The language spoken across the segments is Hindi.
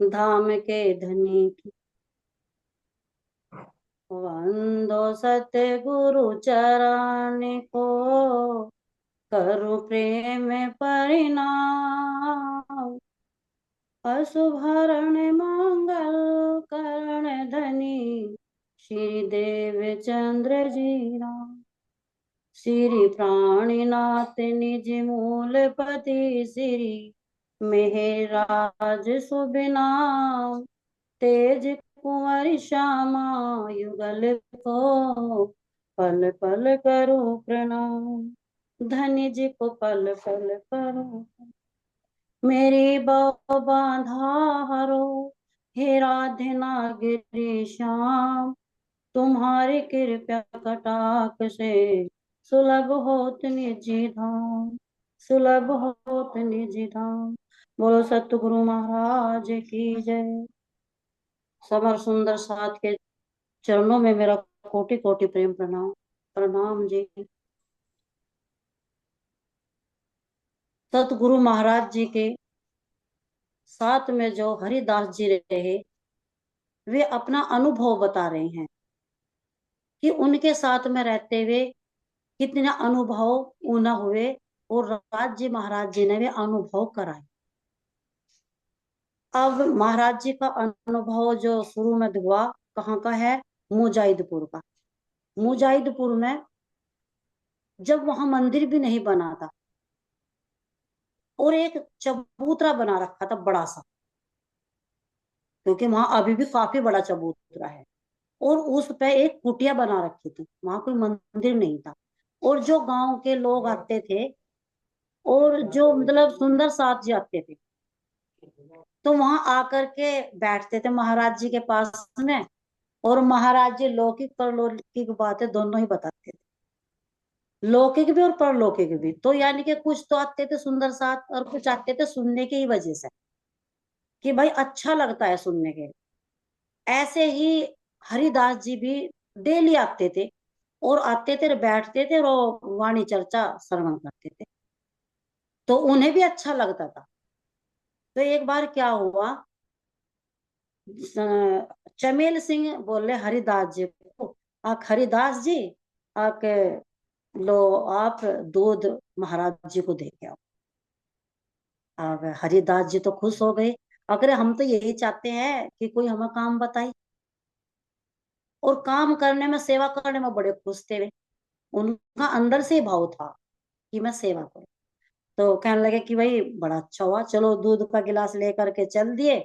धाम के धनी की। वंदो सतगुरु चरण को, करु प्रेम परिणाम। असुभरण मंगल करण धनी, श्री देव चंद्र जी राम। श्री प्राणीनाथ निज मूलपति, श्री मेहराज सुबिनाम। तेज कुंवर श्यामा युगल को, पल पल करो प्रणाम। धन्य जी को पल पल करो। मेरी बौ बांधा हरो, हे राधे नागरी श्याम। तुम्हारी कृपा कटाक से, सुलभ होत निजी धाम। सुलभ होत निजी धाम। बोलो सतगुरु महाराज की जय। समर सुंदर साथ के चरणों में मेरा कोटि कोटि प्रेम प्रणाम। प्रणाम जी। सतगुरु महाराज जी के साथ में जो हरिदास जी रहे, वे अपना अनुभव बता रहे हैं कि उनके साथ में रहते हुए कितने अनुभव उन्हें हुए, और राज जी महाराज जी ने वे अनुभव कराए। अब महाराज जी का अनुभव जो शुरू में हुआ, कहाँ का है? मुजाहिदपुर का। मुजाहिदपुर में जब वहां मंदिर भी नहीं बना था, और एक चबूतरा बना रखा था बड़ा सा, क्योंकि वहां अभी भी काफी बड़ा चबूतरा है। और उस पे एक कुटिया बना रखी थी, वहां कोई मंदिर नहीं था। और जो गांव के लोग आते थे, और जो मतलब सुंदर साथ जी आते थे, तो वहां आकर के बैठते थे महाराज जी के पास में। और महाराज जी लौकिक परलौकिक बातें दोनों ही बताते थे, लौकिक भी और परलौकिक भी। तो यानी कि कुछ तो आते थे सुंदर साथ, और कुछ आते थे सुनने की ही वजह से, कि भाई अच्छा लगता है सुनने के। ऐसे ही हरिदास जी भी डेली आते थे, और आते थे, बैठते थे, और वाणी चर्चा श्रवण करते थे। तो उन्हें भी अच्छा लगता था। तो एक बार क्या हुआ, चमेल सिंह बोले हरिदास जी को, आप हरिदास जी, आके लो आप दूध महाराज जी को दे के आओ। अब हरिदास जी तो खुश हो गए। अगर हम तो यही चाहते हैं कि कोई हमें काम बताए, और काम करने में, सेवा करने में बड़े खुश थे वे। उनका अंदर से ही भाव था कि मैं सेवा करूं। तो कहने लगे कि भाई बड़ा अच्छा हुआ, चलो दूध का गिलास लेकर के चल दिए।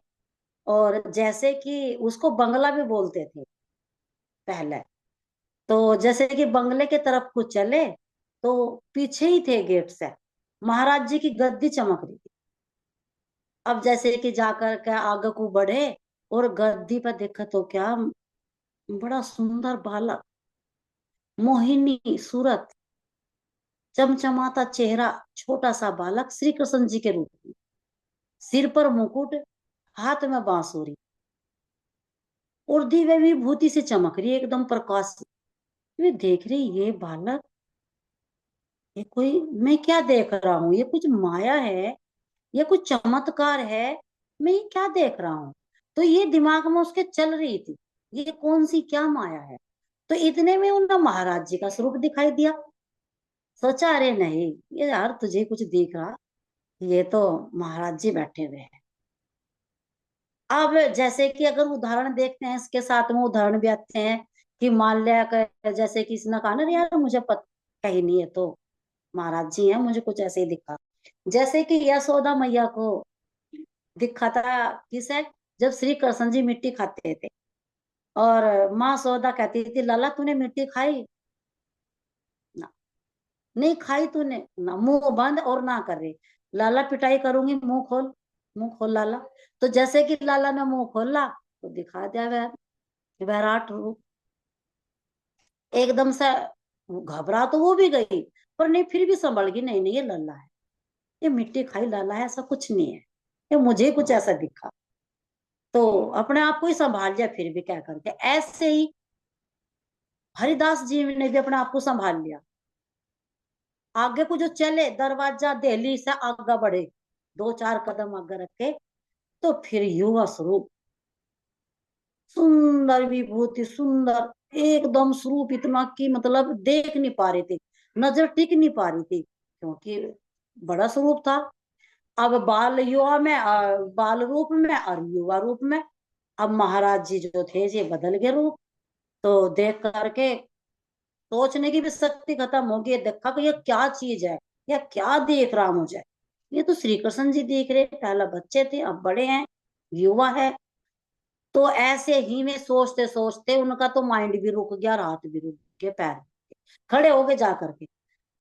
और जैसे कि उसको बंगला भी बोलते थे पहले, तो जैसे कि बंगले के तरफ को चले, तो पीछे ही थे गेट से महाराज जी की गद्दी चमक रही थी। अब जैसे कि जाकर के आगे को बढ़े, और गद्दी पर देखा तो क्या, बड़ा सुंदर बालक, मोहिनी सूरत, चमचमाता चेहरा, छोटा सा बालक श्री कृष्ण जी के रूप में, सिर पर मुकुट, हाथ में बांसुरी, और दिव्य विभूति से चमक रही है, एकदम प्रकाश। वे देख रही, ये बालक, ये कोई, मैं क्या देख रहा हूँ? ये कुछ माया है, ये कुछ चमत्कार है, मैं ये क्या देख रहा हूँ? तो ये दिमाग में उसके चल रही थी, ये कौन सी क्या माया है। तो इतने में उन्हें महाराज जी का स्वरूप दिखाई दिया। सोचा अरे नहीं, ये यार तुझे कुछ दिख रहा, ये तो महाराज जी बैठे हुए हैं। अब जैसे कि अगर उदाहरण देखते हैं, इसके साथ में उदाहरण भी आते हैं कि मान लिया जैसे कि इसने कहा ना, यार मुझे कहीं नहीं है, तो महाराज जी हैं, मुझे कुछ ऐसे ही दिखा। जैसे कि यशोदा मैया को दिखा था, किसे? जब श्री कृष्ण जी मिट्टी खाते थे, और माँ सौदा कहती थी, लाला तूने मिट्टी खाई ना? नहीं खाई तूने ना, मुंह बंद और ना कर रही। लाला पिटाई करूंगी, मुंह खोल, मुंह खोल लाला। तो जैसे कि लाला ने मुंह खोला, तो दिखा दिया वह विराट रूप। एकदम से घबरा तो वो भी गई, पर नहीं, फिर भी संभल गई, नहीं नहीं ये लल्ला है, ये मिट्टी खाई लाला है, ऐसा कुछ नहीं है, ये मुझे कुछ ऐसा दिखा। तो अपने आप को ही संभाल लिया, फिर भी क्या करके। ऐसे ही हरिदास जी ने भी अपने आप को संभाल लिया। आगे को जो चले, दरवाजा दहली से आगे बढ़े, दो चार कदम आगे रखे, तो फिर युवा स्वरूप, सुंदर विभूति, सुंदर एकदम स्वरूप इतना कि मतलब देख नहीं पा रही थी, नजर टिक नहीं पा रही थी, क्योंकि बड़ा स्वरूप था। अब बाल युवा में, बाल रूप में और युवा रूप में। अब महाराज जी जो थे ये बदल गए रूप। तो देख करके सोचने की भी शक्ति खत्म हो गई, देखा कि ये क्या चीज है, या क्या देख रहा मुझे, ये तो श्री कृष्ण जी देख रहे, पहला बच्चे थे अब बड़े हैं, युवा है। तो ऐसे ही में सोचते सोचते उनका तो माइंड भी रुक गया, हाथ भी रुक गए, पैर खड़े हो गए जा करके।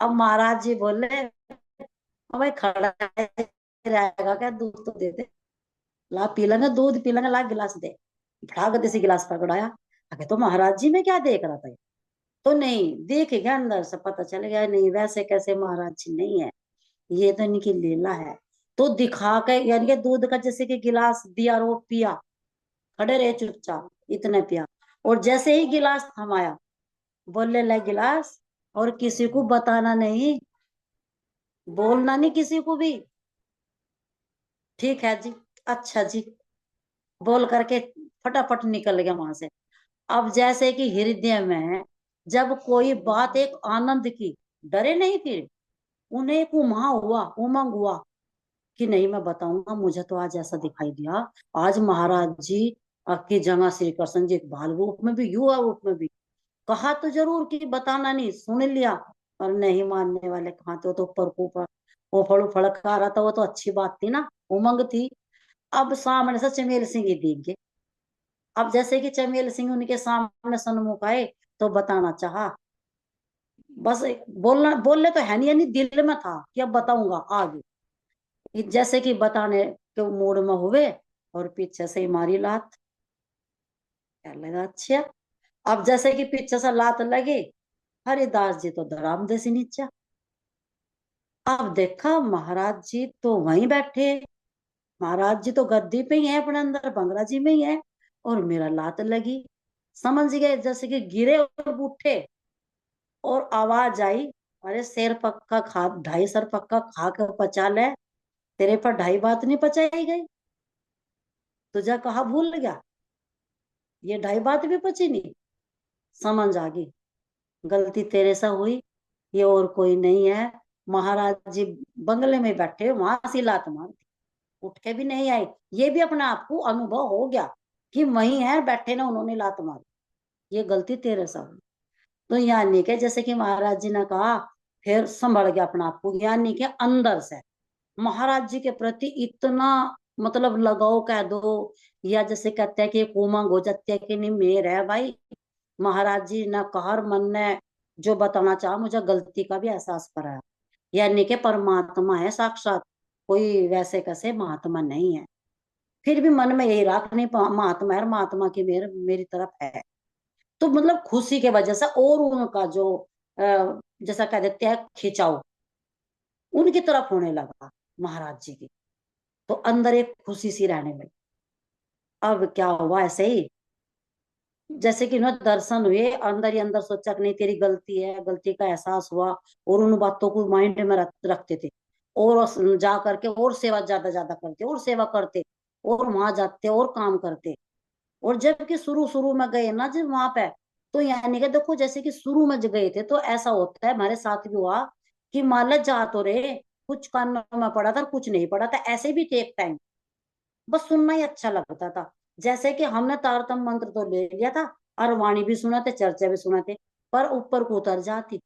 अब महाराज जी बोले, "अब भाई खड़ा रहेगा क्या, दूध तो दे दे, ला पी लेंगे, दूध पी लेंगे, ला गिलास दे।" फटाक देसी गिलास पकड़ाया। आगे तो महाराज जी में क्या देख रहा था ये? तो नहीं देख गया, अंदर से पता चल गया, नहीं वैसे कैसे महाराज जी नहीं है, ये तो इनकी लीला है। तो दिखा के यानी कि दूध का जैसे कि गिलास दिया और वो पिया, खड़े रहे चुपचाप, इतने पिया। और जैसे ही गिलास थमाया, बोलने लगे गिलास, और किसी को बताना नहीं, बोलना नहीं किसी को भी। ठीक है जी, अच्छा जी, बोल करके फटाफट निकल गया वहां से। अब जैसे कि हृदय में जब कोई बात एक आनंद की, डरे नहीं फिर, उन्हें एक उमा हुआ, उमंग हुआ कि नहीं मैं बताऊंगा, मुझे तो आज ऐसा दिखाई दिया, आज महाराज जी की जगह श्री कृष्ण जी बाल रूप में भी, युवा रूप में भी। कहा तो जरूर कि बताना नहीं, सुन लिया, और नहीं मानने वाले कहाँ थे, वो तो ऊपर को ऊपर उफड़ उफड़ खा रहा था, वो तो अच्छी बात थी ना, उमंग थी। अब सामने से चमेल सिंह ही दिख गए। अब जैसे कि चमेल सिंह उनके सामने सन्मुख आए, तो बताना चाहा, बस बोलना, बोलने तो है नहीं, यानी दिल में था कि अब बताऊंगा आगे। जैसे कि बताने के मूड में हुए, और पीछे से ही मारी लात। क्या लगा, अच्छा। अब जैसे कि पीछे से लात लगी, हरिदास जी तो धड़ाम दे से नीचे। अब देखा महाराज जी तो वहीं बैठे, महाराज जी तो गद्दी पे ही है, अपने अंदर बंगला जी में ही है, और मेरा लात लगी। समझ गए, जैसे कि गिरे और उठे, और आवाज आई, अरे शेर पक्का खा, ढाई सर पक्का खा कर पचा ले, तेरे पर ढाई बात नहीं पचाई गई, तुझे कहा भूल गया, ये ढाई बात भी पची नहीं। समझ आ गई, गलती तेरे से हुई, ये और कोई नहीं है। महाराज जी बंगले में बैठे, वहां से लात मार दी, उठ के भी नहीं आई। ये भी अपने आप को अनुभव हो गया कि वही है बैठे ना, उन्होंने लात मारी, ये गलती तेरे से हुई। तो यानी के जैसे कि महाराज जी ने कहा, फिर संभल गया अपना आप को, यानी के अंदर से महाराज जी के प्रति इतना मतलब लगाव कह दो, या जैसे कहते हैं कि एक उमंग हो जाती है कि नहीं मेर है भाई, महाराज जी ने कहा, मन ने जो बताना चाहा, मुझे गलती का भी एहसास कराया, यानी कि परमात्मा है साक्षात, कोई वैसे कैसे महात्मा नहीं है। फिर भी मन में यही रहा कि नहीं महात्मा है, महात्मा की मेर मेरी तरफ है। तो मतलब खुशी के वजह से, और उनका जो जैसा कह देते हैं खिंचाव उनकी तरफ होने लगा महाराज जी की, तो अंदर एक खुशी सी रहने लगी। अब क्या हुआ, ऐसे ही जैसे कि उन्हें दर्शन हुए, अंदर ही अंदर सोचा कि नहीं तेरी गलती है, गलती का एहसास हुआ, और उन बातों को माइंड में रखते थे, और जा करके और सेवा ज्यादा ज्यादा करते, और सेवा करते, और वहां जाते और काम करते। और जबकि शुरू शुरू में गए ना जब वहां पे, तो यानी कि देखो जैसे कि शुरू में जब गए थे, तो ऐसा होता है, हमारे साथ भी हुआ कि मान लो जा तो रहे, कुछ कानों में पड़ा था, कुछ नहीं पड़ा था, ऐसे भी थे एक टाइम, बस सुनना ही अच्छा लगता था। जैसे कि हमने तारतम मंत्र तो ले लिया था, और वाणी भी सुना थे, चर्चा भी सुना थे, पर ऊपर को उतर जाती,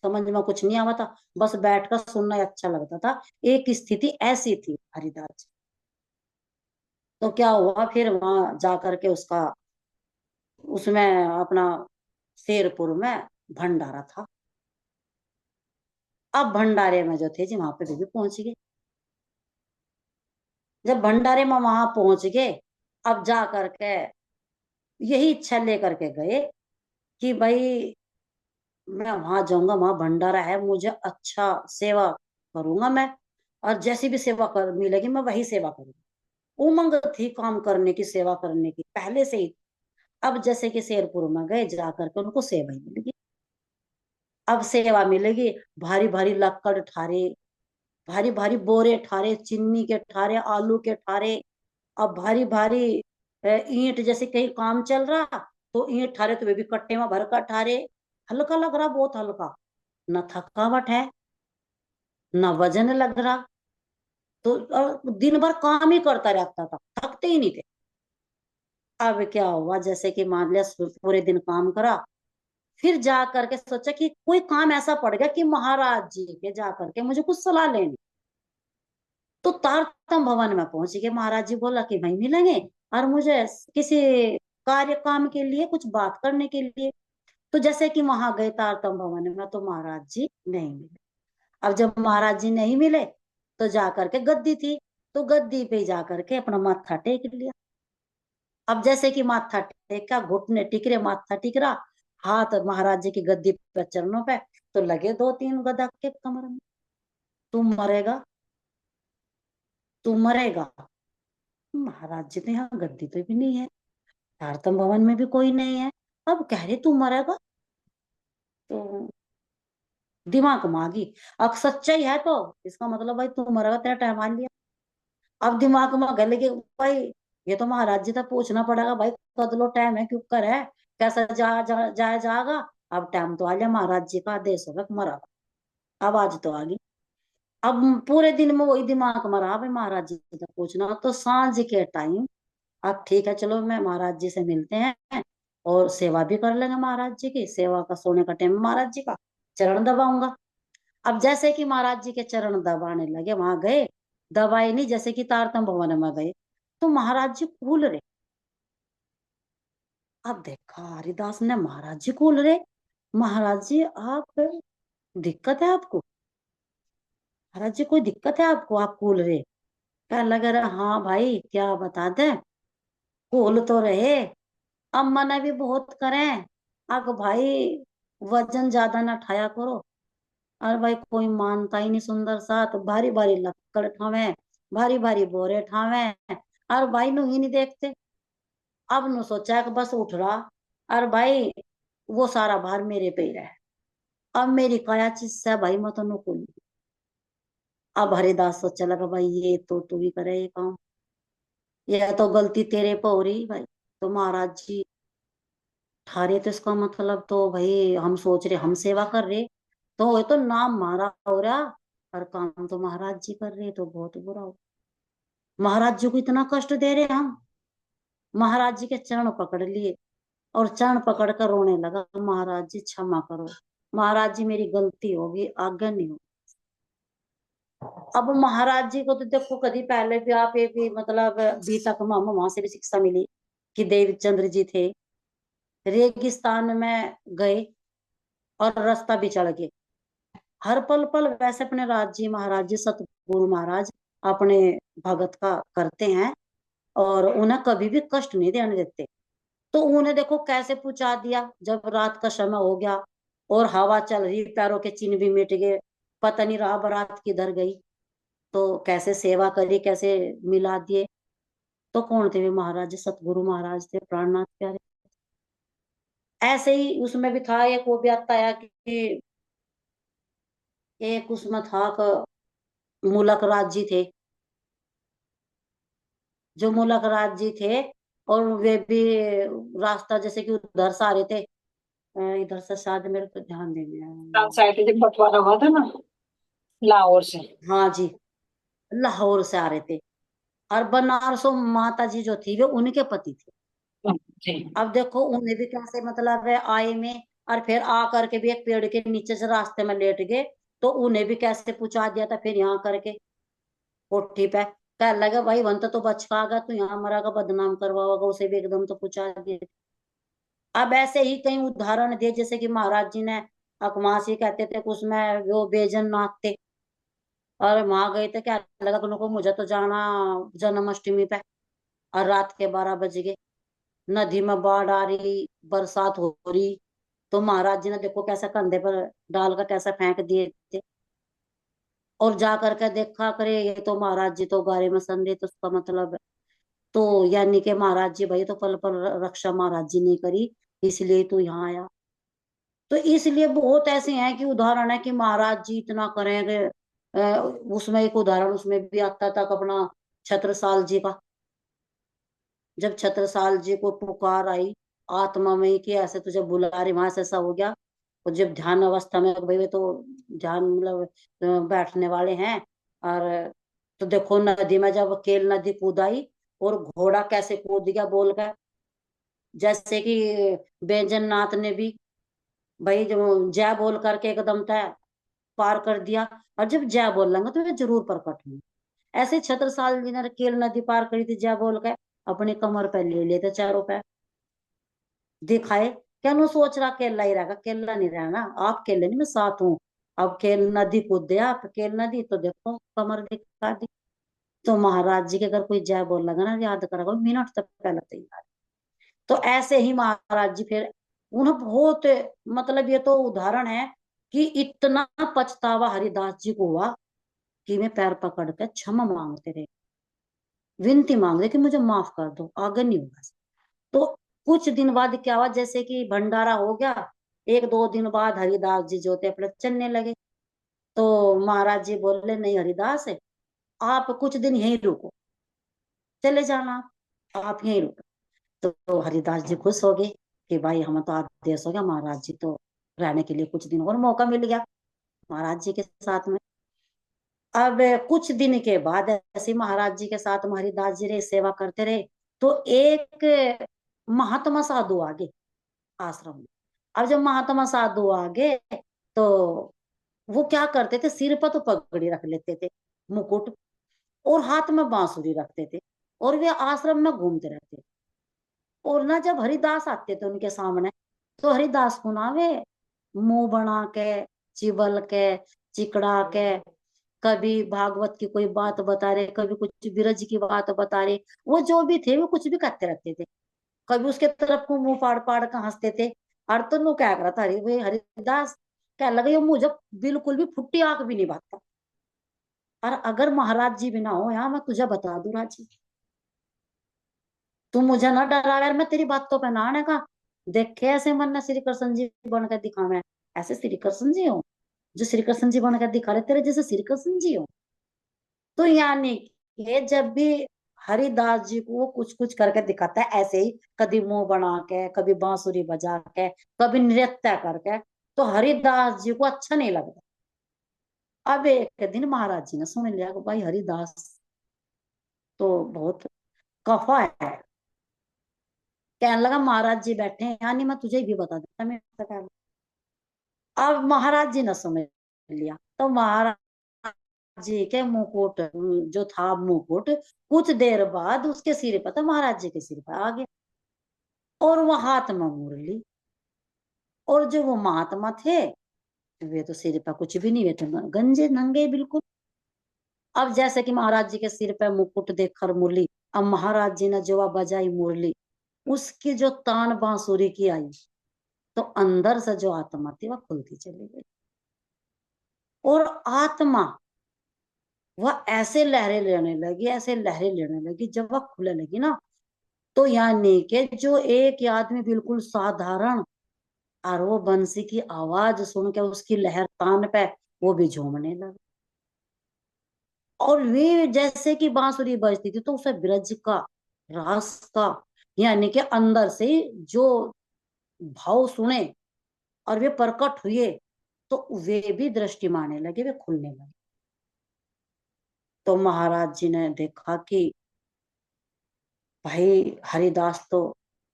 समझ में कुछ नहीं आवा था, बस बैठ कर सुनना ही अच्छा लगता था। एक स्थिति ऐसी थी हरिदास जी। तो क्या हुआ फिर वहां जा करके उसका, उसमें अपना शेरपुर में भंडारा था। अब भंडारे में जो थे जी वहां पे भी पहुंच गए। जब भंडारे में वहां पहुंच गए, अब जा करके यही इच्छा लेकर के गए कि भाई मैं वहां जाऊंगा, वहां भंडारा है, मुझे अच्छा सेवा करूंगा मैं, और जैसी भी सेवा कर मिलेगी मैं वही सेवा करूंगा। उमंग थी काम करने की, सेवा करने की पहले से ही। अब जैसे कि शेरपुर में गए, जा करके उनको सेवा ही मिलेगी। अब सेवा मिलेगी, भारी भारी लक्कड़ ठारे, भारी भारी बोरे ठारे, चीनी के ठारे, आलू के ठारे, अब भारी भारी ईंट, जैसे कहीं काम चल रहा तो ईंट ठारे तो वे भी कट्टे में भर कर ठारे, हल्का लग रहा, बहुत हल्का, न थकावट है न वजन लग रहा। तो दिन भर काम ही करता रहता था, थकते ही नहीं थे। अब क्या हुआ, जैसे कि मान लिया पूरे दिन काम करा, फिर जा करके सोचा कि कोई काम ऐसा पड़ गया कि महाराज जी के जा करके मुझे कुछ सलाह लेनी। तो तारतम भवन में पहुंच गए, महाराज जी बोला कि वहीं मिलेंगे, और मुझे किसी कार्य काम के लिए, कुछ बात करने के लिए। तो जैसे कि वहां गए तारतम भवन में, तो महाराज जी नहीं मिले। अब जब महाराज जी नहीं मिले, तो जा करके गद्दी थी, तो गद्दी पे जा करके अपना माथा टेक लिया। अब जैसे कि माथा टेका, घुटने टिक रहे, माथा टिक रहा, हाथ महाराज जी की गद्दी पे, चरणों पे, तो लगे दो तीन गदा के कमर में। तू मरेगा, तू मरेगा। महाराज जी तो यहाँ गद्दी पे भी नहीं है, तारतम भवन में भी कोई नहीं है, अब कह रहे तू मरेगा। तो दिमाग में आ गई, अब सच्चाई है तो इसका मतलब भाई तू मरेगा, तेरा टाइम आ लिया। अब दिमाग में गल के भाई, ये तो महाराज जी तक पूछना पड़ेगा भाई, कद लो टाइम है क्यों कर है, कैसा जाया जाएगा। अब टाइम तो आ गया, महाराज जी का आदेश होगा कि मरा। अब आज तो आ गई। अब पूरे दिन में वही दिमाग में रहा भाई, महाराज जी तक पूछना। तो सांझ के टाइम, अब ठीक है चलो मैं महाराज जी से मिलते हैं, और सेवा भी कर लेंगे महाराज जी की, सेवा का सोने का टाइम महाराज जी का, चरण दबाऊंगा। अब जैसे कि महाराज जी के चरण दबाने लगे, वहां गए, दबाए नहीं, जैसे कि तारतम भवन में गए, तो महाराज जी कूल रहे। अब देखा हरिदास ने, महाराज जी कूल रहे। महाराज जी आप, दिक्कत है आपको? महाराज जी कोई दिक्कत है आपको, आप कूल रहे? क्या लग रहा, हाँ भाई क्या बता दे, कूल तो रहे, अब मना भी बहुत करें, अब भाई वजन ज्यादा ना ठाया करो। और भाई कोई मानता ही नहीं, सुंदर सा तो भारी भारी लक्कड़ ठावे, भारी भारी बोरे ठावे, और भाई नु ही नहीं देखते। अब नु सोचा कि बस उठ रहा, और भाई वो सारा भार मेरे पे ही रहे, अब मेरी काया चीज से भाई मैं तो नुकुल। अब हरिदास सोचा लगा भाई ये तो तू ही करे ये काम, ये तो गलती तेरे पे हो रही भाई। तो महाराज जी थारे, तो इसका मतलब तो भाई हम सोच रहे हम सेवा कर रहे, तो वो तो नाम मारा हो रहा, और काम तो महाराज जी कर रहे, तो बहुत बुरा हो। महाराज जी को इतना कष्ट दे रहे हम। महाराज जी के चरण पकड़ लिए, और चरण पकड़ कर रोने लगा, महाराज जी क्षमा करो, महाराज जी मेरी गलती होगी, आज्ञा नहीं हो। अब महाराज जी को तो देखो, कभी पहले भी आप एक भी मतलब बी तक में हमें वहां से भी शिक्षा मिली कि देवचंद्र जी थे, रेगिस्तान में गए और रास्ता भी चढ़ गए, हर पल पल वैसे अपने राज जी, महाराज जी सतगुरु महाराज अपने भगत का करते हैं, और उन्हें कभी भी कष्ट नहीं देने देते। तो उन्हें देखो कैसे पहुंचा दिया, जब रात का समय हो गया और हवा चल रही, पैरों के चिन्ह भी मिट गए, पता नहीं रहा बारात किधर गई, तो कैसे सेवा करी, कैसे मिला दिए। तो कौन थे वे महाराज जी? सतगुरु महाराज थे, प्राणनाथ प्यारे। ऐसे ही उसमें भी था, एक वो भी आता है कि एक उसमें था मूलक राज जी थे, जो मूलक राज जी थे, और वे भी रास्ता जैसे कि उधर से आ रहे थे, इधर से शायद, मेरे को ध्यान देने साइड जब बंटवारा हुआ था ना, लाहौर से। हाँ जी, लाहौर से आ रहे थे, और बनारसों माता जी जो थी वे उनके पति थे। जी। अब देखो उन्हें भी कैसे मतलब है आए में, और फिर आ करके भी एक पेड़ के नीचे से रास्ते में लेट गए, तो उन्हें भी कैसे पहुंचा दिया था फिर यहाँ करके कोठी पे। कह लगा भाई वन तो बच का गया, तू यहाँ मरा का बदनाम करवाओगा, उसे भी एकदम तो पहुंचा दिया। अब ऐसे ही कई उदाहरण दिए, जैसे कि महाराज जी ने अकमासी कहते थे कि उसमें वो बेजन नाथ थे, और वहां गए थे, क्या लगा उनको, मुझे तो जाना जन्माष्टमी पे, और रात के 12 बज गए, नदी में बाढ़ आ रही, बरसात हो रही, तो महाराज जी ने देखो कैसे कंधे पर डालकर कैसे फेंक दिए थे, और जा करके देखा करे ये तो महाराज जी तो गारे में सन रहे, तो उसका मतलब तो यानी कि महाराज जी भाई तो पल पल रक्षा महाराज जी ने करी, इसलिए तो यहाँ आया। तो इसलिए बहुत ऐसे हैं कि उदाहरण है कि महाराज जी इतना करेंगे। उसमें एक उदाहरण उसमें भी आता था अपना छत्रसाल जी का, जब छत्रसाल जी को पुकार आई आत्मा में कि ऐसे तुझे बुला रही, वहां से ऐसा हो गया। और जब ध्यान अवस्था में, भाई वे तो ध्यान मतलब बैठने वाले हैं। और तो देखो नदी में जब केल नदी कूद आई, और घोड़ा कैसे कूद गया बोल कर, जैसे कि बेंजन नाथ ने भी भाई जो जय बोल करके एकदम तय पार कर दिया। और जब जय बोल लेंगे तो वे जरूर प्रकट होंगे। ऐसे छत्रसाल जी ने केल नदी पार करी थी जय बोल के, अपनी कमर पे ले लेते चारों पे दिखाए। क्या नु सोच रहा केला ही रहेगा, केला नहीं रहना, आप केले नहीं मैं साथ हूँ। अब केल नदी कूद दिया, आप केल नदी तो देखो कमर दिखा दी। तो महाराज जी के अगर कोई जय बोल लगा ना, याद करेगा मिनट तक पहले तैयार। तो ऐसे ही महाराज जी फिर उन्हें बहुत, मतलब ये तो उदाहरण है कि इतना पछतावा हरिदास जी को हुआ कि मैं पैर पकड़ के क्षमा मांगते रहे, विनती मांग रहे कि मुझे माफ कर दो, आगे नहीं होगा। तो कुछ दिन बाद क्या हुआ, जैसे कि भंडारा हो गया, एक दो दिन बाद हरिदास जी जो थे अपने चलने लगे। तो महाराज जी बोले नहीं हरिदास है, आप कुछ दिन यहीं रुको, चले जाना आप यहीं रुको। तो हरिदास जी खुश हो गए कि भाई हम तो आदेश हो गया, महाराज जी तो रहने के लिए कुछ दिन और मौका मिल गया महाराज जी के साथ में। अब कुछ दिन के बाद ऐसे महाराज जी के साथ में हरिदास जी रे सेवा करते रहे। तो एक महात्मा साधु आ गए आश्रम में। अब जब महात्मा साधु आ गए, तो वो क्या करते थे, सिर पर तो पगड़ी रख लेते थे, मुकुट, और हाथ में बांसुरी रखते थे, और वे आश्रम में घूमते रहते थे। और ना जब हरिदास आते थे उनके सामने, तो हरिदास को ना वे मुंह बना के, चिबल के, चिकड़ा के, कभी भागवत की कोई बात बता रहे, कभी कुछ बिरज की बात बता रहे। वो जो भी थे वो कुछ भी करते रहते थे, कभी उसके तरफ को मुंह फाड़ फाड़ कर हंसते थे। और तो नु क्या करा था हरि भाई हरिदास, क्या लगे ये मुझे बिल्कुल भी फुट्टी आंख भी नहीं भागता। और अगर महाराज जी भी ना हो यहाँ, मैं तुझे बता दूं राजी, तू मुझे ना डरा यार, मैं तेरी बातों पे ना आने का। देखे ऐसे मन ने श्री कृष्ण जी बन कर दिखा मैं, ऐसे श्री कृष्ण जी हो जो श्री कृष्ण जी बन कर दिखा रहे, तेरे जैसे श्री कृष्ण जी हो। तो यानी कि जब भी हरिदास जी को वो कुछ कुछ करके दिखाता है ऐसे ही, कभी मुंह बना के, कभी बांसुरी बजा के, कभी नृत्य करके, तो हरिदास जी को अच्छा नहीं लगता। अब एक दिन महाराज जी ने सुन लिया कि भाई हरिदास तो बहुत कफा है। कहने लगा महाराज जी बैठे हैं, यानी मैं तुझे भी बता देता मैं ऐसा कह रहा। अब महाराज जी ने समझ लिया, तो महाराज जी के मुकुट, जो था मुकुट, कुछ देर बाद उसके सिर पर था, महाराज जी के सिर पर आ गया। और वो हाथ में मुरली, और जो वो महात्मा थे वे तो सिर पर कुछ भी नहीं, वे तो गंजे नंगे बिल्कुल। अब जैसे कि महाराज जी के सिर पे मुकुट देखकर मुरली, अब महाराज जी ने जो बजाई मुरली, उसकी जो तान बांसुरी की आई, तो अंदर से जो आत्मा थी वह खुलती चली गई। और आत्मा वह ऐसे लहरें लेने लगी, ऐसे लहरें लेने लगी, जब वह खुलने लगी ना, तो यानी कि जो एक आदमी बिल्कुल साधारण, और वो बंसी की आवाज सुन के उसकी लहर तान पे वो भी झूमने लगा। और वे जैसे कि बांसुरी बजती थी तो उसे ब्रज का, रास का, यानी कि अंदर से जो भाव सुने और वे प्रकट हुए, तो वे भी दृष्टि मारने लगे, वे खुलने लगे। तो महाराज जी ने देखा कि भाई हरिदास तो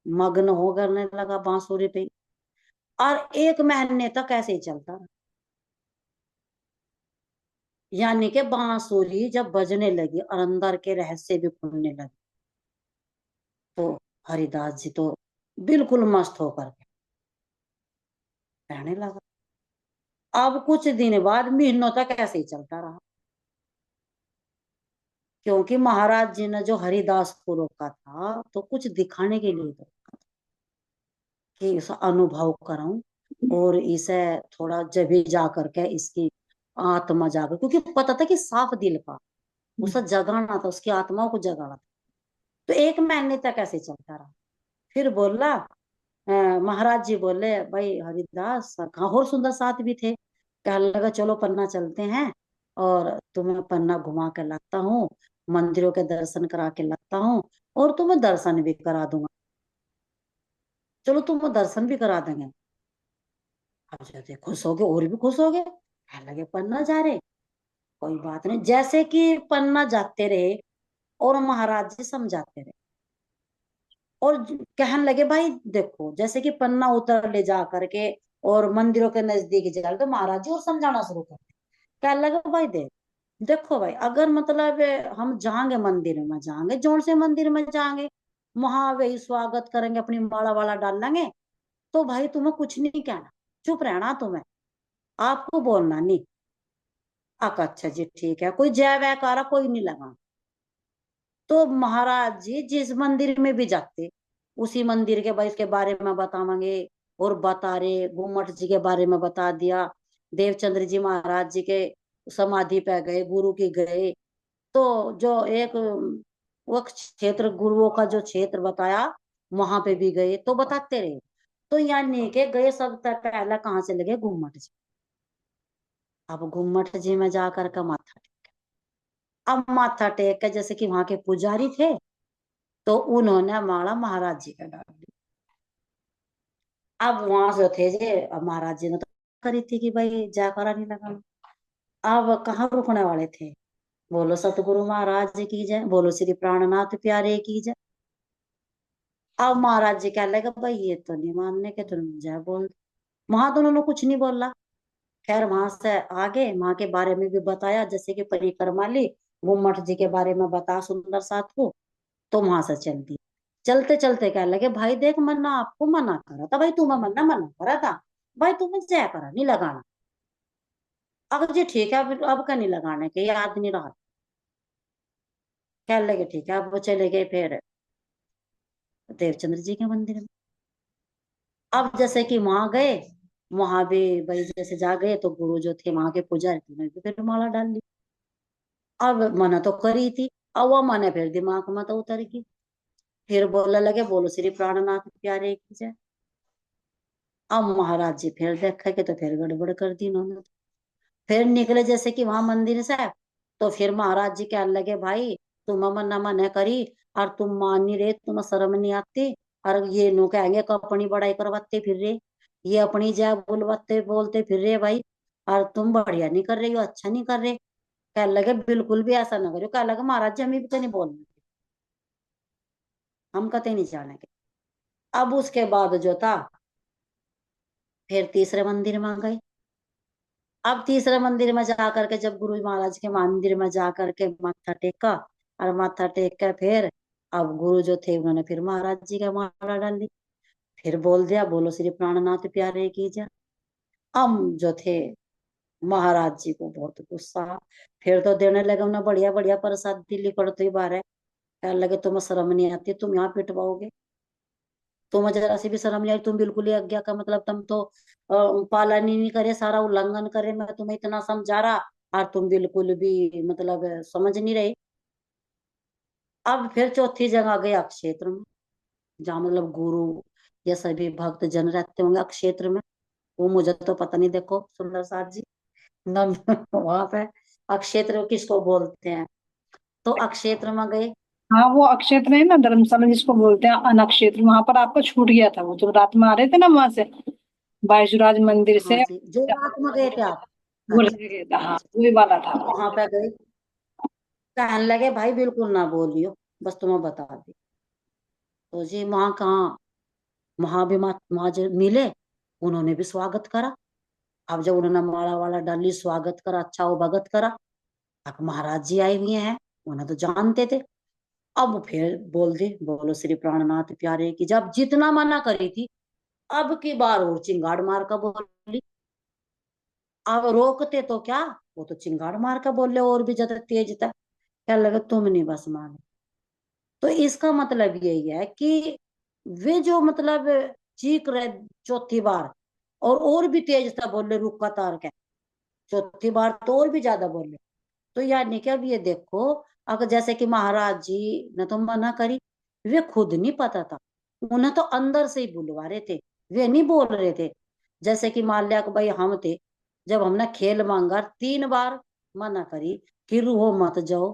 मग्न हो करने लगा बांसुरी पे। और एक महीने तक ऐसे ही चलता रहा। यानी कि बांसुरी जब बजने लगी और अंदर के रहस्य भी खुलने लगे, तो हरिदास जी तो बिल्कुल मस्त होकर के रहने लगा। अब कुछ दिन बाद महीनों तक ऐसे ही चलता रहा, क्योंकि महाराज जी ने जो हरिदास को रोका था तो कुछ दिखाने के लिए तो रोका था, कि इसे अनुभव कराऊं, और इसे थोड़ा जब भी जा करके इसकी आत्मा जागर, क्योंकि पता था कि साफ दिल का, उसे जगाना था, उसकी आत्माओं को जगाना था। तो एक महीने तक ऐसे चलता रहा। फिर बोला, महाराज जी बोले भाई हरिदास कहाँ, और सुंदर साथ भी थे, कहने लगा चलो पन्ना चलते हैं और तुम्हें पन्ना घुमा कर लाता हूँ, मंदिरों के दर्शन करा के लगता हूँ, और तुम्हें दर्शन भी करा दूंगा। चलो तुम्हें दर्शन भी करा देंगे। अब जाते खुश हो गए, और भी खुश हो गए, कहने लगे पन्ना जा रहे, कोई बात नहीं। जैसे कि पन्ना जाते रहे और महाराज जी समझाते रहे, और कहने लगे भाई देखो, जैसे कि पन्ना उतर ले जा करके और मंदिरों के नजदीक जाए, तो महाराज जी और समझाना शुरू कर दिया। कहने लगे भाई देखो भाई, अगर मतलब हम जाएंगे मंदिर में, जाएंगे जोर से मंदिर में जाएंगे, वहां वही स्वागत करेंगे, अपनी माला वाला डालेंगे, तो भाई तुम्हें कुछ नहीं कहना, चुप रहना तुम्हें, आपको बोलना नहीं। अच्छा जी ठीक है, कोई जय वैकारा कोई नहीं लगा। तो महाराज जी जिस मंदिर में भी जाते, उसी मंदिर के भाई इसके बारे में बतावांगे, और बता रहे गुम्मट जी के बारे में बता दिया, देवचंद्र जी महाराज जी के समाधि पे गए, गुरु की गए, तो जो एक वो क्षेत्र गुरुओं का जो क्षेत्र बताया, वहां पे भी गए, तो बताते रहे। तो यानी के गए सब तक पहला कहाँ से लगे, गुम्मट जी। अब गुम्मट जी में जाकर का माथा, अब माथा टेक के जैसे कि वहां के पुजारी थे, तो उन्होंने माला महाराज जी का डाल दी। अब वहां जो थे जे, अब महाराज जी ने तो करी थी कि भाई जयकारा नहीं लगा। अब कहाँ रुकने वाले थे, बोलो सतगुरु महाराज जी की जय, बोलो श्री प्राणनाथ प्यारे की जय। अब महाराज जी कह लगे भाई ये तो नहीं मानने के, तुम जय बोल। वहां तो उन्होंने कुछ नहीं बोला। खैर वहां से आगे वहां के बारे में भी बताया, जैसे कि परिक्रमा ली, गुम्मट जी के बारे में बता सुंदर साथ को, तो वहां से चल दी। चलते चलते कह लगे भाई देख, मन्ना आपको मना करा था भाई, तुम्हें मन्ना मना करा था भाई, तुम्हें जय करा नहीं लगाना। अगर जी ठीक है, अब का नहीं लगाने के, याद नहीं रहा। कह लगे ठीक है, अब वो चले गए फिर देवचंद्र जी के मंदिर में। अब जैसे कि वहां गए, वहां भी भाई जैसे जा गए, तो गुरु जो थे वहां के पुजारी थे, उन्होंने भी फिर माला डाल ली। अब मना तो करी थी, अब वो मने फिर दिमाग में तो उतर गई। फिर बोलने लगे बोलो श्री प्राणनाथ प्यारे की जय। अब महाराज जी फिर देखे के, तो फिर गड़बड़ कर दी इन्होंने। फिर निकले जैसे कि वहां मंदिर से, तो फिर महाराज जी कहने लगे भाई तुम मना मना करी, और तुम मान नहीं रहे, तुम्हें शर्म नहीं आती, और ये नो कहेंगे कि अपनी बड़ाई करवाते फिर रहे, ये अपनी जय बुलवाते बोलते फिर रहे भाई, और तुम बढ़िया नहीं कर रही हो, अच्छा नहीं कर रहे। कह लगे बिल्कुल भी ऐसा ना करो। कह लगे महाराज जी हमें भी तो नहीं बोलना, हम कते नहीं जानेंगे। अब उसके बाद जो था, फिर तीसरे मंदिर में गए। अब तीसरे मंदिर में जाकर के, जब गुरु महाराज के मंदिर में जाकर के माथा टेका, और माथा टेक कर फिर, अब गुरु जो थे उन्होंने फिर महाराज जी का माला डाल दी। फिर बोल दिया बोलो श्री प्राणनाथ प्यारे की जय। हम जो थे, महाराज जी को बहुत गुस्सा, फिर तो देने लगे उन्हें बढ़िया बढ़िया प्रसाद दिल्ली पड़ती बार है। कहने लगे तुम्हें शर्म नहीं आती, तुम यहाँ पिटवाओगे, तुम्हें जरा सी भी शर्म नहीं आई, तुम बिल्कुल ही आज्ञा का मतलब तुम तो पालन ही नहीं करे, सारा उल्लंघन करे, मैं तुम्हें इतना समझा रहा, और तुम बिल्कुल भी मतलब समझ नहीं रहे। अब फिर चौथी जगह गए क्षेत्र में, जहाँ मतलब गुरु या सभी भक्त जन रहते होंगे क्षेत्र में, वो मुझे तो पता नहीं, देखो सुंदर साथ जी न वहां पे अक्षेत्र किसको बोलते हैं, तो अक्षेत्र में गए। हाँ, वो अक्षेत्र है ना, धर्मशाला जिसको बोलते हैं अनक्षेत्र, वहां पर आपका छूट गया था वो, जब रात में आ रहे थे ना वहां से बायसुराज मंदिर हाँ से। जी, जो रात में गए थे आप। वो रह अच्छा गया था, हाँ अच्छा, वही वाला था। वहां पे गए, कहने लगे भाई बिल्कुल ना बोलियो, बस तुम्हें बता दी। तो जी वहां कहाँ, वहां भी वहां जो मिले, उन्होंने भी स्वागत करा। अब जब उन्होंने माला वाला डाली, स्वागत करा, अच्छा वो भगत करा, अब महाराज जी आए हुए हैं, उन्हें तो जानते थे। अब वो फिर बोल दी बोलो श्री प्राणनाथ प्यारे की, जब जितना मना करी थी, अब की बार और चिंगाड़ मार कर बोली। अब रोकते तो क्या, वो तो चिंगाड़ मार कर बोले और भी ज्यादा तेज था। क्या लगे तुम नहीं बस माने। तो इसका मतलब यही है कि वे जो मतलब चीख रहे चौथी बार, और भी तेज था बोले, रुका तार के, चौथी बार तो और भी ज्यादा बोले। तो यानी कि अब ये देखो, अगर जैसे कि महाराज जी ने तो मना करी, वे खुद नहीं पता था, उन्हें तो अंदर से ही बुलवा रहे थे, वे नहीं बोल रहे थे। जैसे कि मान लिया कि भाई हम थे, जब हमने खेल मांगा 3 बार मना करी कि रूहो मत जाओ,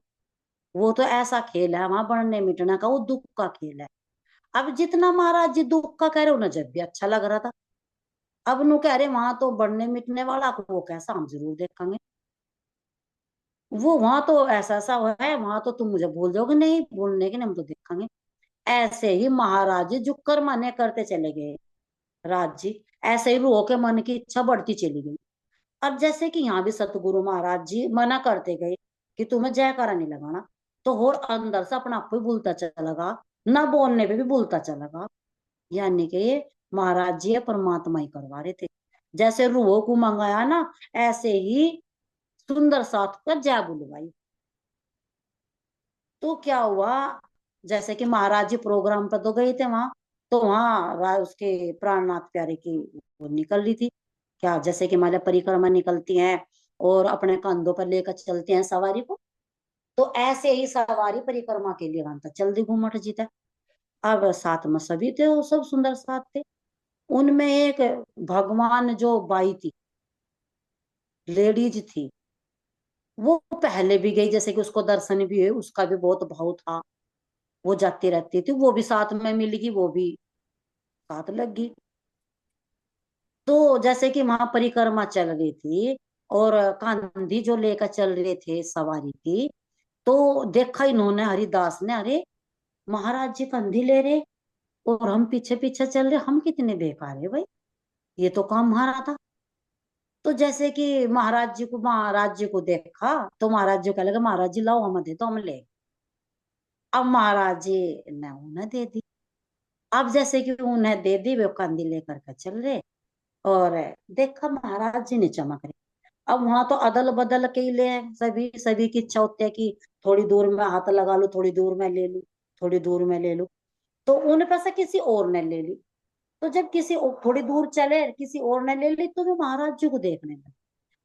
वो तो ऐसा खेल है वहां बढ़ने मिटने का, वो दुख का खेल है। अब जितना महाराज जी दुख का कह रहे हो ना, जब भी अच्छा लग रहा था। अब नु कह रहे वहां तो बढ़ने मिटने वाला, वो कैसा हम जरूर देखेंगे। वो वहां तो ऐसा ऐसा है, वहां तो तुम मुझे भूल जाओगे, नहीं भूलने के नहीं, हम तो देखेंगे। ऐसे ही महाराज जी जो कर मने करते चले गए राज जी, ऐसे ही रो के मन की इच्छा बढ़ती चली गई। अब जैसे कि यहाँ भी सतगुरु महाराज जी मना करते गए कि तुम्हें जयकारा नहीं लगाना, तो और अंदर से अपना आप ही भूलता चला गा, ना बोलने पे भी भूलता चला गा। यानी कि ये महाराज जी ये परमात्मा ही करवा रहे थे। जैसे रूह को मंगाया ना, ऐसे ही सुंदर साथ का जय बुलवाई। तो क्या हुआ, जैसे कि महाराज जी प्रोग्राम पर तो गए थे वहां, तो वहां उसके प्राणनाथ प्यारे की वो निकल रही थी। क्या जैसे कि माला परिक्रमा निकलती हैं और अपने कंधों पर लेकर चलते हैं सवारी को, तो ऐसे ही सवारी परिक्रमा के लिए वहां तक चल दी घूमट जीता। अब साथ में सभी थे, वो सब सुंदर साथ थे। उनमें एक भगवान जो बाई थी, लेडीज थी, वो पहले भी गई, जैसे कि उसको दर्शन भी हुए, उसका भी बहुत भाव था। वो जाती रहती थी, वो भी साथ में मिल गई, वो भी साथ लग गई। तो जैसे कि वहां परिक्रमा चल रही थी और कांधी जो लेकर चल रहे थे सवारी की, तो देखा इन्होंने, हरिदास ने, अरे महाराज जी कंधी ले रहे और हम पीछे पीछे चल रहे, हम कितने बेकार है भाई, ये तो काम हमारा था। तो जैसे कि महाराज जी को देखा, तो महाराज जी को लगा महाराज जी लाओ हम दे, तो हम ले। अब महाराज जी ने उन्हें दे दी। अब जैसे कि उन्हें दे दी, वे कंधी लेकर के चल रहे, और देखा महाराज जी ने चमक रहे। अब वहां तो अदल बदल के ही ले आए, सभी सभी की इच्छा होती है कि थोड़ी दूर में हाथ लगा लूं, थोड़ी दूर में ले लूं, थोड़ी दूर में ले लूं। तो उन पे से किसी और ने ले ली। तो जब थोड़ी दूर चले, किसी और ने ले ली, तो वे महाराज जी को देखने लगे।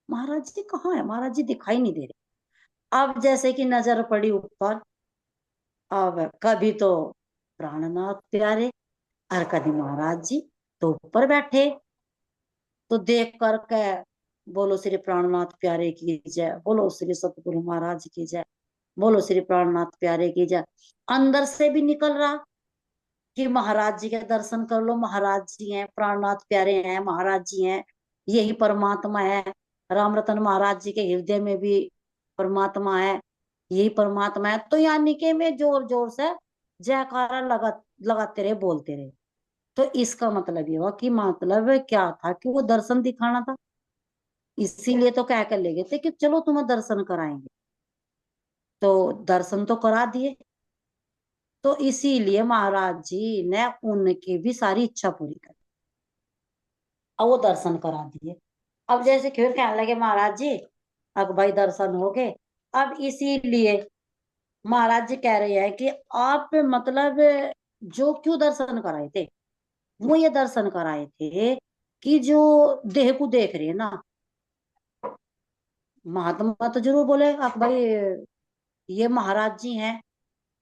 महाराज जी कहाँ है, महाराज जी दिखाई नहीं दे रहे। अब जैसे कि नजर पड़ी ऊपर, अब कभी तो प्राणनाथ प्यारे और कभी महाराज जी तो ऊपर बैठे। तो देख करके बोलो श्री प्राणनाथ प्यारे की जय, बोलो श्री सतगुरु महाराज की जय, बोलो श्री प्राणनाथ प्यारे की जय। अंदर से भी निकल रहा कि महाराज जी के दर्शन कर लो, महाराज जी हैं, प्राणनाथ प्यारे हैं, महाराज जी हैं, यही परमात्मा है। राम रतन महाराज जी के हृदय में भी परमात्मा है, यही परमात्मा है। तो यानी कि में जोर जोर से जयकारा लगाते रहे, बोलते रहे। तो इसका मतलब ये हुआ कि मतलब क्या था कि वो दर्शन दिखाना था, इसीलिए तो कह कर ले गए थे कि चलो तुम्हें दर्शन कराएंगे। तो दर्शन तो करा दिए। तो इसीलिए महाराज जी ने उनकी भी सारी इच्छा पूरी कर, अब वो दर्शन करा दिए। अब जैसे फिर कहने लगे महाराज जी, अब भाई दर्शन हो गए। अब इसीलिए महाराज जी कह रहे हैं कि आप मतलब जो क्यों दर्शन कराए थे, वो ये दर्शन कराए थे कि जो देह को देख रहे हैं ना, महात्मा तो जरूर बोले आप भाई ये महाराज जी हैं,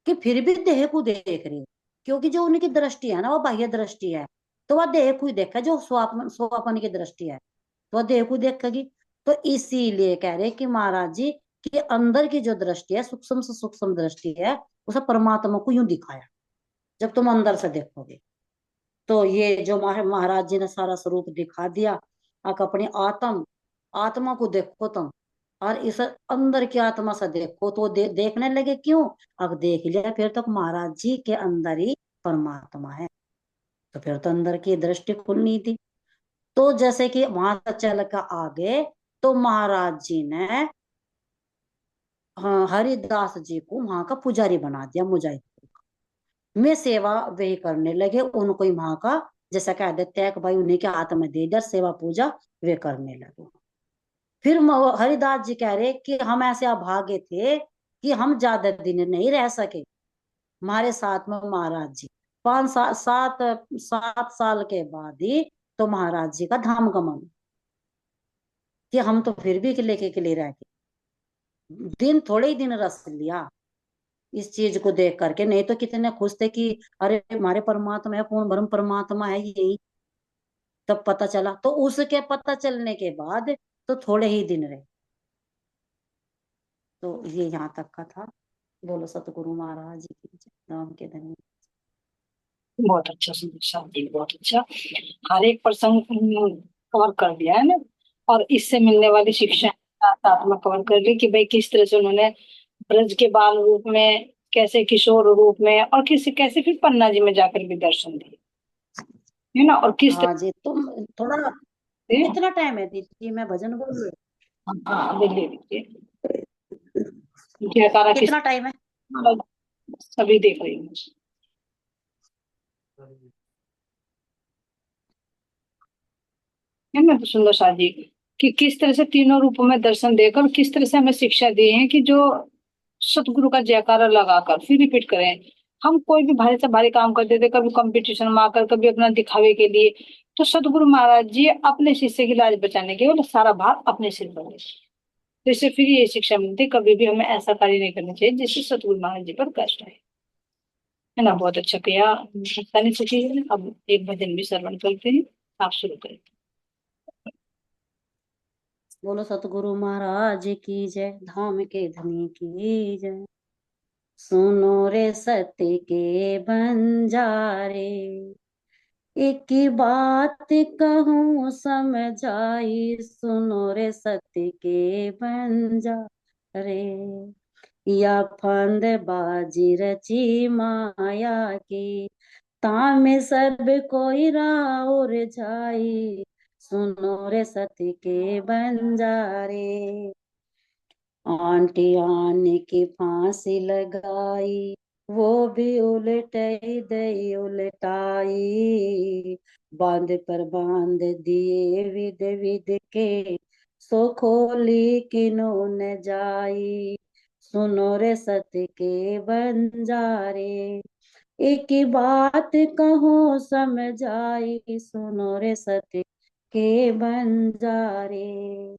कि फिर भी देह को देख रहे हैं। क्योंकि जो उनकी दृष्टि है ना, वो बाह्य दृष्टि है, तो वह देह को ही देखा, जो स्वापन स्वापन की दृष्टि है, तो वह देह को देखेगी। तो इसीलिए कह रहे कि महाराज जी कि अंदर की जो दृष्टि है, सूक्ष्म से सूक्ष्म दृष्टि है, उसे परमात्मा को यूं दिखाया जब तुम अंदर से देखोगे। तो ये जो महाराज जी ने सारा स्वरूप दिखा दिया। आप अपनी आत्म आत्मा को देखो तुम, और इस अंदर की आत्मा से देखो, तो देखने लगे क्यों। अब देख लिया फिर तो महाराज जी के अंदर ही परमात्मा है, तो फिर तो अंदर की दृष्टि खुलनी थी। तो जैसे कि वहां से चल कर आगे, तो महाराज जी ने हाँ, हरिदास जी को वहां का पुजारी बना दिया, मुजाहिद में सेवा वे करने लगे। उनको ही वहां का जैसा कह देते हैं कि भाई उन्हीं के हाथ में दे दर सेवा पूजा वे करने लगे। फिर हरिदास जी कह रहे कि हम ऐसे अभागे थे कि हम ज्यादा दिन नहीं रह सके, हमारे साथ में महाराज जी 5 साल 7 साल के बाद ही तो महाराज जी का धाम गमन, कि हम तो फिर भी किले के किले रह गए, दिन थोड़े ही दिन रस लिया इस चीज को देख करके। नहीं तो कितने खुश थे कि अरे हमारे परमात्मा है, पूर्ण ब्रह्म परमात्मा है यही। तब पता चला, तो उसके पता चलने के बाद तो थोड़े ही दिन रहे। तो ये यहाँ तक का था। बोलो सतगुरु महाराज जी की जय, राम के धन्य। बहुत अच्छा संदेश जी, बहुत अच्छा। हर एक प्रसंग कवर कर दिया है ना, और इससे मिलने वाली शिक्षा साथ में कवर कर ली कि भाई किस तरह से उन्होंने ब्रज के बाल रूप में, कैसे किशोर रूप में, और किसी कैसे फिर पन्ना जी में जाकर भी दर्शन दिए, है ना, और किस हाँ जी, तुम थोड़ा, तरह से। कितना टाइम है दीदी, मैं भजन बोल रही हाँ ले लीजिए, हूँ। जयकारा किस, कितना टाइम है? सभी देख रही हूँ, है ना। तो सुंदर सा जी कि किस तरह से तीनों रूपों में दर्शन देकर किस तरह से हमें शिक्षा दी है कि जो सतगुरु का जयकारा लगाकर फिर रिपीट करें। हम कोई भी भारी से भारी काम करते थे, कभी कंपटीशन में आकर, कभी अपना दिखावे के लिए, तो सतगुरु महाराज जी अपने शिष्य की लाज बचाने के लिए सारा भार अपने सिर पर लेते। तो इससे फिर ये शिक्षा मिलती, कभी भी हमें ऐसा कार्य नहीं करना चाहिए जिससे सतगुरु महाराज जी पर कष्ट है ना। बहुत अच्छा किया, आसानी से की है। अब एक भजन भी श्रवण करते हैं, आप शुरू करें। बोलो सतगुरु महाराज की जय, धाम के धनी की जय। सुनो रे सत्य के बंजारे, एक ही बात कहूँ समझाई, सुनो रे सत्य के बंजारे। या फंद बाजी रची माया की, तामे सब कोई राउर जाई, सुनो रे सत्य के बंजारे। आंटी आने की फांसी लगाई, वो भी उलटाई दई उलटाई, बांध पर बांध दिए विद विद के, सो खोली किनो न जाई, सुनो रे सत्य के बंजारे। एक ही बात कहो समझाई, सुनो रे सत्य के बंजारे।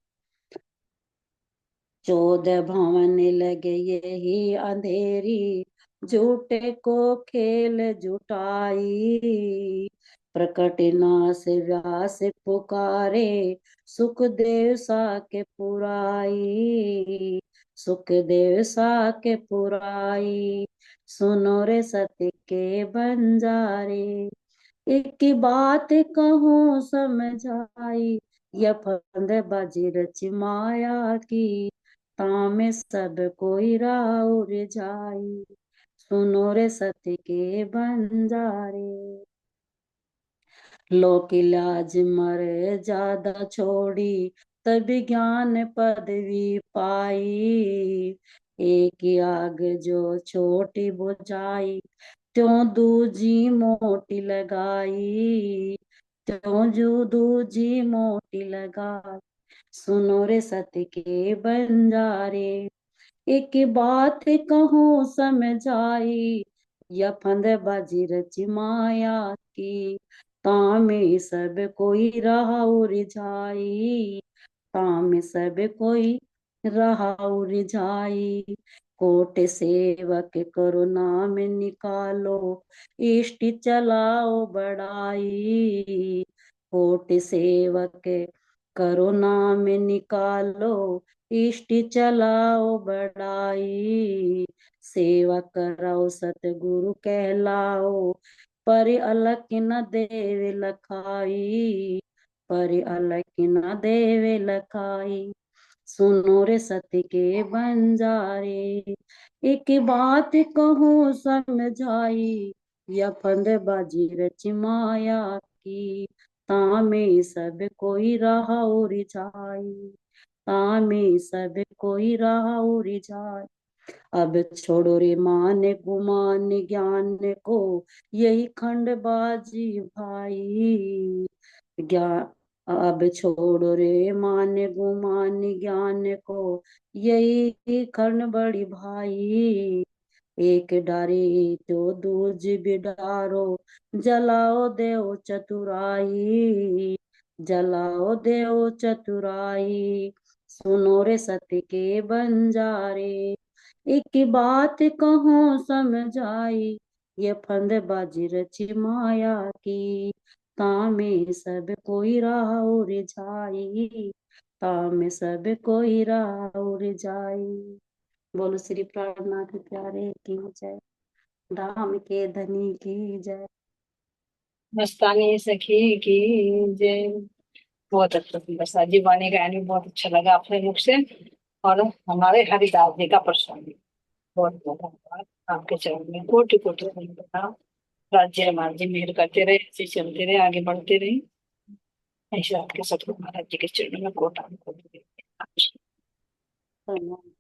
14 भवन लगे यही अंधेरी, झूठे को खेल जुटाई, प्रकट नास व्यास पुकारे, सुखदेव साके पुराई, सुखदेव साके पुराई, सुनो रे सत्य के बंजारे। एक ही बात कहूँ समझाई, यह फंद बाजी रच माया की, तामे सब कोई राउर जाई, सुनो रे सत्य के बंजारे। लोक लाज मर ज्यादा छोड़ी, तब ज्ञान पदवी पाई, एक ही आग जो छोटी बुझाई, त्यों दूजी मोटी लगाई, त्यों जो दूजी मोटी लगाई, सुनो रे सत्य के बंजारे। एक बात कहूँ समझाई, या फंद बाजी रची माया की, तामे सब कोई रहा उलझाई, तामे सब कोई रहा उलझाई, कोट सेवक करो नाम निकालो, इष्ट चलाओ बढ़ाई, कोट सेवक करो नाम निकालो, इष्ट चलाओ बढ़ाई, सेवा कराओ सतगुरु कहलाओ, पर अलग न देवे लखाई, पर अलग न देवे लखाई, सुनो रे सत्य के बंजारे। एक बात कहूँ समझाई, या फंद बाजी रच माया की, तामे सब कोई रहा रिझाई, तामे सब कोई रहा रिझाई। अब छोड़ो रे मान गुमान ज्ञान को, यही खंड बाजी भाई, ज्ञान। अब छोड़ो रे मान गुमान ज्ञान को, यही खंड बड़ी भाई, एक डारी तो दूज बिडारो, जलाओ देव चतुराई, जलाओ देव चतुराई, सुनो रे सत्य के बंजारे। एक बात कहूँ समझाई, ये फंद बाजी रची माया की, तामे सब कोई राह रिझाई, तामे सब कोई राह रिझाई। बोलो श्री प्राणनाथ प्यारे की जय, धाम के धनी की जय। मस्तानी सखी की जय। बहुत अच्छा सुंदर सा जी वाणी गायन भी बहुत अच्छा लगा अपने मुख से। और हमारे हरिदास जी का प्रसंग भी बहुत बहुत धन्यवाद। आपके चरण में कोटि कोटि प्रणाम। राज्य हमारे जी मेहर करते रहे, ऐसे चलते रहे, आगे बढ़ते रहे। ऐसे आपके सतगुरु महाराज जी के चरणों में कोटि कोटि धन्यवाद।